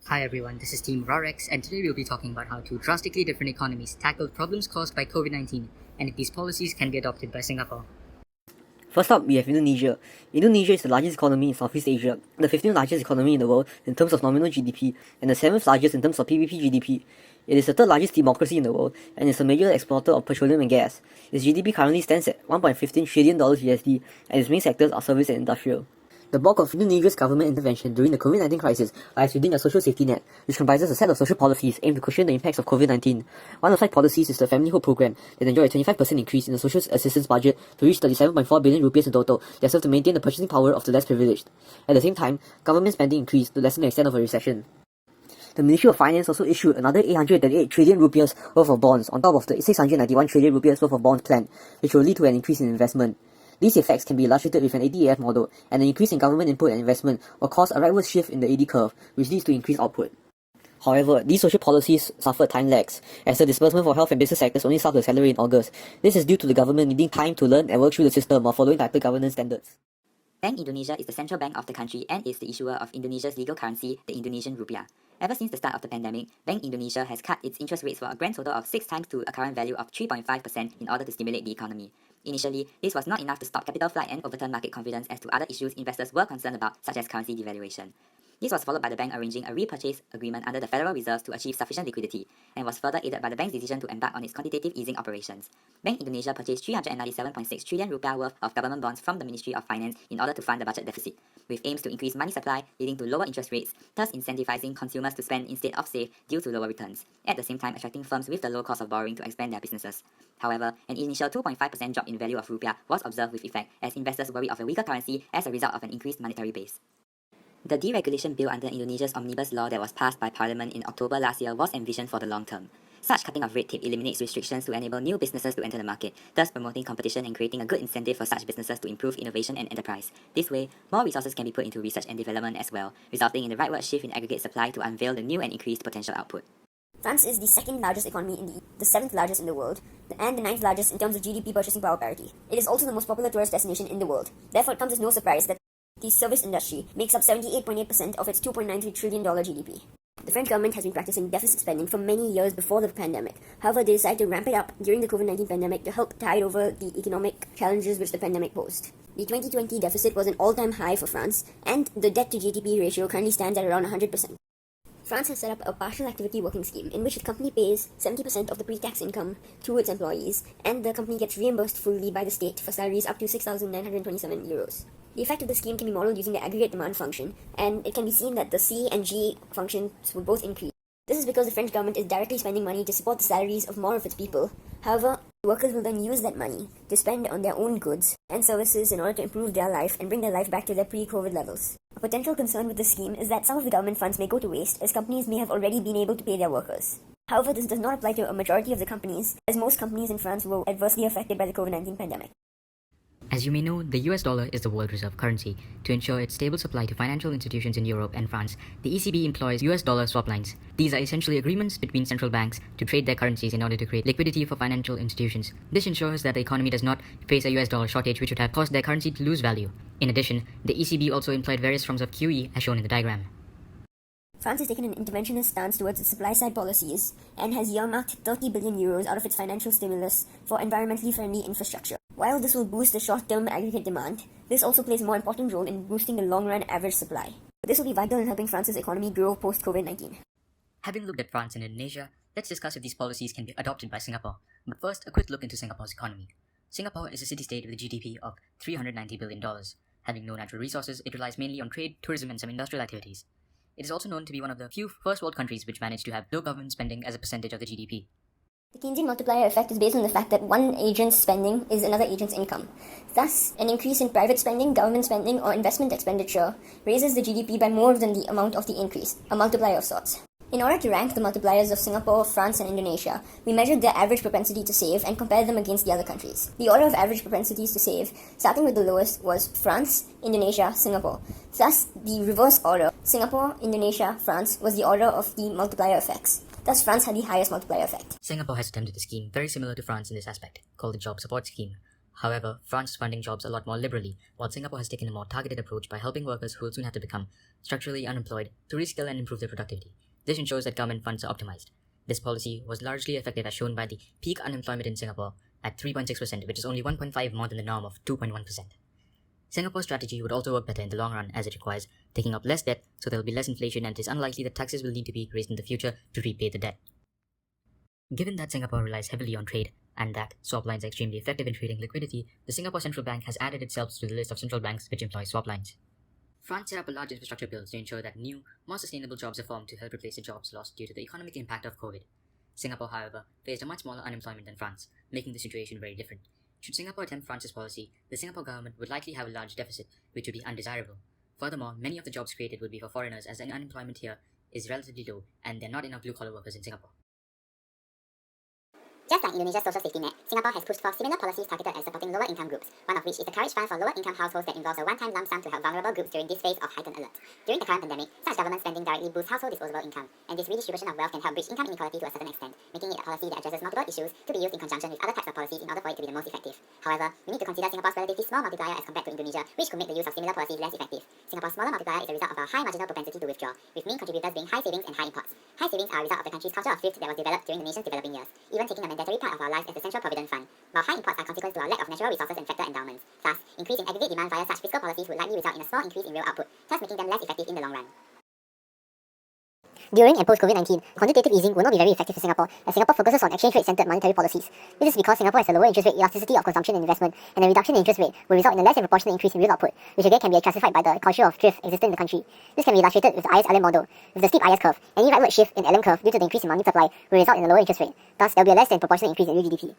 Hi everyone, this is Team RARX, and today we'll be talking about how two drastically different economies tackled problems caused by COVID-19 and if these policies can be adopted by Singapore. First up, we have Indonesia. Indonesia is the largest economy in Southeast Asia, the 15th largest economy in the world in terms of nominal GDP, and the 7th largest in terms of PVP GDP. It is the third largest democracy in the world, and is a major exporter of petroleum and gas. Its GDP currently stands at $1.15 trillion USD, and its main sectors are service and industrial. The bulk of Indonesia's government intervention during the COVID-19 crisis lies within the social safety net, which comprises a set of social policies aimed to cushion the impacts of COVID-19. One of such policies is the Family Hope Program that enjoyed a 25% increase in the social assistance budget to reach 37.4 billion rupiahs in total that served to maintain the purchasing power of the less privileged. At the same time, government spending increased to lessen the extent of a recession. The Ministry of Finance also issued another 838 trillion rupiahs worth of bonds on top of the 691 trillion rupiahs worth of bonds planned, which will lead to an increase in investment. These effects can be illustrated with an ADAF model, and an increase in government input and investment will cause a rightward shift in the AD curve, which leads to increased output. However, these social policies suffered time lags, as the disbursement for health and business sectors only started to accelerate in August. This is due to the government needing time to learn and work through the system while following tighter governance standards. Bank Indonesia is the central bank of the country and is the issuer of Indonesia's legal currency, the Indonesian rupiah. Ever since the start of the pandemic, Bank Indonesia has cut its interest rates for a grand total of 6 times to a current value of 3.5% in order to stimulate the economy. Initially, this was not enough to stop capital flight and overturn market confidence as to other issues investors were concerned about, such as currency devaluation. This was followed by the bank arranging a repurchase agreement under the Federal Reserve to achieve sufficient liquidity, and was further aided by the bank's decision to embark on its quantitative easing operations. Bank Indonesia purchased 397.6 trillion rupiah worth of government bonds from the Ministry of Finance in order to fund the budget deficit, with aims to increase money supply, leading to lower interest rates, thus incentivizing consumers to spend instead of save due to lower returns, at the same time attracting firms with the low cost of borrowing to expand their businesses. However, an initial 2.5% drop in value of rupiah was observed with effect as investors worried of a weaker currency as a result of an increased monetary base. The deregulation bill under Indonesia's omnibus law that was passed by Parliament in October last year was envisioned for the long term. Such cutting of red tape eliminates restrictions to enable new businesses to enter the market, thus promoting competition and creating a good incentive for such businesses to improve innovation and enterprise. This way, more resources can be put into research and development as well, resulting in the rightward shift in aggregate supply to unveil the new and increased potential output. France is the second largest economy in the 7th largest in the world, and the 9th largest in terms of GDP purchasing power parity. It is also the most popular tourist destination in the world. Therefore, it comes as no surprise that the service industry makes up 78.8% of its $2.93 trillion GDP. The French government has been practicing deficit spending for many years before the pandemic. However, they decided to ramp it up during the COVID-19 pandemic to help tide over the economic challenges which the pandemic posed. The 2020 deficit was an all-time high for France, and the debt-to-GDP ratio currently stands at around 100%. France has set up a partial activity working scheme in which the company pays 70% of the pre-tax income to its employees, and the company gets reimbursed fully by the state for salaries up to €6,927. The effect of the scheme can be modeled using the aggregate demand function, and it can be seen that the C and G functions will both increase. This is because the French government is directly spending money to support the salaries of more of its people. However, workers will then use that money to spend on their own goods and services in order to improve their life and bring their life back to their pre-COVID levels. A potential concern with this scheme is that some of the government funds may go to waste, as companies may have already been able to pay their workers. However, this does not apply to a majority of the companies, as most companies in France were adversely affected by the COVID-19 pandemic. As you may know, the US dollar is the world reserve currency. To ensure its stable supply to financial institutions in Europe and France, the ECB employs US dollar swap lines. These are essentially agreements between central banks to trade their currencies in order to create liquidity for financial institutions. This ensures that the economy does not face a US dollar shortage which would have caused their currency to lose value. In addition, the ECB also employed various forms of QE as shown in the diagram. France has taken an interventionist stance towards its supply-side policies and has earmarked 30 billion euros out of its financial stimulus for environmentally friendly infrastructure. While this will boost the short-term aggregate demand, this also plays a more important role in boosting the long-run average supply. This will be vital in helping France's economy grow post-COVID-19. Having looked at France and Indonesia, let's discuss if these policies can be adopted by Singapore. But first, a quick look into Singapore's economy. Singapore is a city-state with a GDP of $390 billion. Having no natural resources, it relies mainly on trade, tourism, and some industrial activities. It is also known to be one of the few first-world countries which managed to have low government spending as a percentage of the GDP. The Keynesian multiplier effect is based on the fact that one agent's spending is another agent's income. Thus, an increase in private spending, government spending, or investment expenditure raises the GDP by more than the amount of the increase, a multiplier of sorts. In order to rank the multipliers of Singapore, France, and Indonesia, we measured their average propensity to save and compared them against the other countries. The order of average propensities to save, starting with the lowest, was France, Indonesia, Singapore. Thus, the reverse order, Singapore, Indonesia, France, was the order of the multiplier effects. Thus, France had the highest multiplier effect. Singapore has attempted a scheme very similar to France in this aspect, called the Job Support Scheme. However, France is funding jobs a lot more liberally, while Singapore has taken a more targeted approach by helping workers who will soon have to become structurally unemployed to reskill and improve their productivity. This ensures that government funds are optimized. This policy was largely effective as shown by the peak unemployment in Singapore at 3.6%, which is only 1.5 more than the norm of 2.1%. Singapore's strategy would also work better in the long run as it requires taking up less debt, so there will be less inflation and it is unlikely that taxes will need to be raised in the future to repay the debt. Given that Singapore relies heavily on trade and that swap lines are extremely effective in trading liquidity, the Singapore Central Bank has added itself to the list of central banks which employ swap lines. France set up a large infrastructure bill to ensure that new, more sustainable jobs are formed to help replace the jobs lost due to the economic impact of COVID. Singapore, however, faced a much smaller unemployment than France, making the situation very different. Should Singapore attempt France's policy, the Singapore government would likely have a large deficit, which would be undesirable. Furthermore, many of the jobs created would be for foreigners as the unemployment here is relatively low and there are not enough blue-collar workers in Singapore. Just like Indonesia's social safety net, Singapore has pushed for similar policies targeted at supporting lower-income groups, one of which is the Courage Fund for lower-income households that involves a one-time lump sum to help vulnerable groups during this phase of heightened alert. During the current pandemic, such government spending directly boosts household disposable income, and this redistribution of wealth can help bridge income inequality to a certain extent, making it a policy that addresses multiple issues to be used in conjunction with other types of policies in order for it to be the most effective. However, we need to consider Singapore's relatively small multiplier as compared to Indonesia, which could make the use of similar policies less effective. Singapore's smaller multiplier is a result of our high marginal propensity to withdraw, with main contributors being high savings and high imports. High savings are a result of the country's culture of thrift that was developed during the nation's developing years, even taking a mandatory part of our lives as the Central Provident Fund, while high imports are consequence to our lack of natural resources and factor endowments. Thus, increase in aggregate demand via such fiscal policies would likely result in a small increase in real output, thus making them less effective in the long run. During and post-COVID-19, quantitative easing will not be very effective for Singapore, as Singapore focuses on exchange rate-centered monetary policies. This is because Singapore has a lower interest rate elasticity of consumption and investment, and a reduction in interest rate will result in a less than proportional increase in real output, which again can be classified by the culture of drift existent in the country. This can be illustrated with the IS-LM model. With the steep IS curve, any rightward shift in LM curve due to the increase in money supply will result in a lower interest rate. Thus, there will be a less than proportional increase in real GDP.